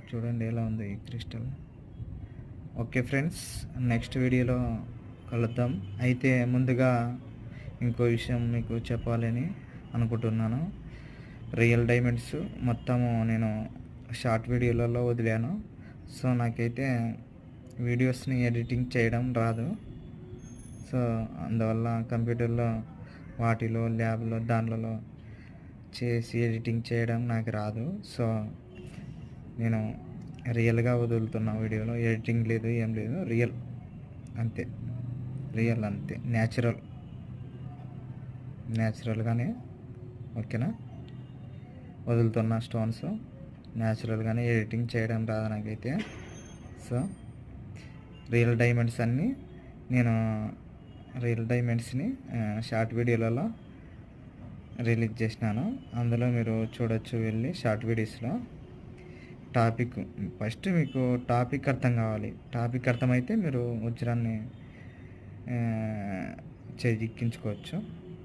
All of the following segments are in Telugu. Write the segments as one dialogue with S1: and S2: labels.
S1: చూడండి ఎలా ఉంది ఈ క్రిస్టల్. ఓకే ఫ్రెండ్స్, నెక్స్ట్ వీడియోలో కలుద్దాం. అయితే ముందుగా ఇంకో విషయం మీకు చెప్పాలని అనుకుంటున్నాను. రియల్ డైమండ్స్ మొత్తము నేను షార్ట్ వీడియోలలో వదిలాను. సో నాకైతే వీడియోస్ని ఎడిటింగ్ చేయడం రాదు. సో అందువల్ల కంప్యూటర్లో వాటిలో ల్యాబ్లో దానిలో చేసి ఎడిటింగ్ చేయడం నాకు రాదు. సో నేను రియల్గా వదులుతున్న వీడియోలో ఎడిటింగ్ లేదు, ఏం లేదు, రియల్ అంతే, రియల్ అంతే, న్యాచురల్గానే ఓకేనా వదులుతున్న స్టోన్స్. న్యాచురల్గానే ఎడిటింగ్ చేయడం రాదు నాకైతే. సో రియల్ డైమండ్స్ అన్నీ నేను రియల్ డైమండ్స్ని షార్ట్ వీడియోలలో రిలీజ్ చేసినాను. అందులో మీరు చూడొచ్చు వెళ్ళి షార్ట్ వీడియోస్లో. టాపిక్ ఫస్ట్ మీకు టాపిక్ అర్థం కావాలి. టాపిక్ అర్థమైతే మీరు వజ్రాన్ని చెక్కించుకోవచ్చు.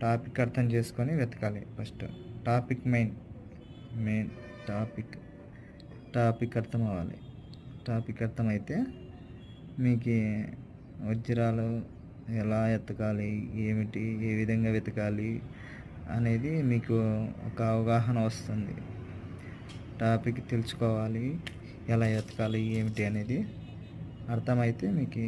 S1: టాపిక్ అర్థం చేసుకొని వెతకాలి. ఫస్ట్ టాపిక్ మెయిన్ టాపిక్ అర్థం అవ్వాలి. టాపిక్ అర్థమైతే మీకు వజ్రాలు ఎలా వెతకాలి, ఏమిటి, ఏ విధంగా వెతకాలి అనేది మీకు ఒక అవగాహన వస్తుంది. టాపిక్ తెలుసుకోవాలి, ఎలా వెతకాలి ఏమిటి అనేది అర్థమైతే మీకు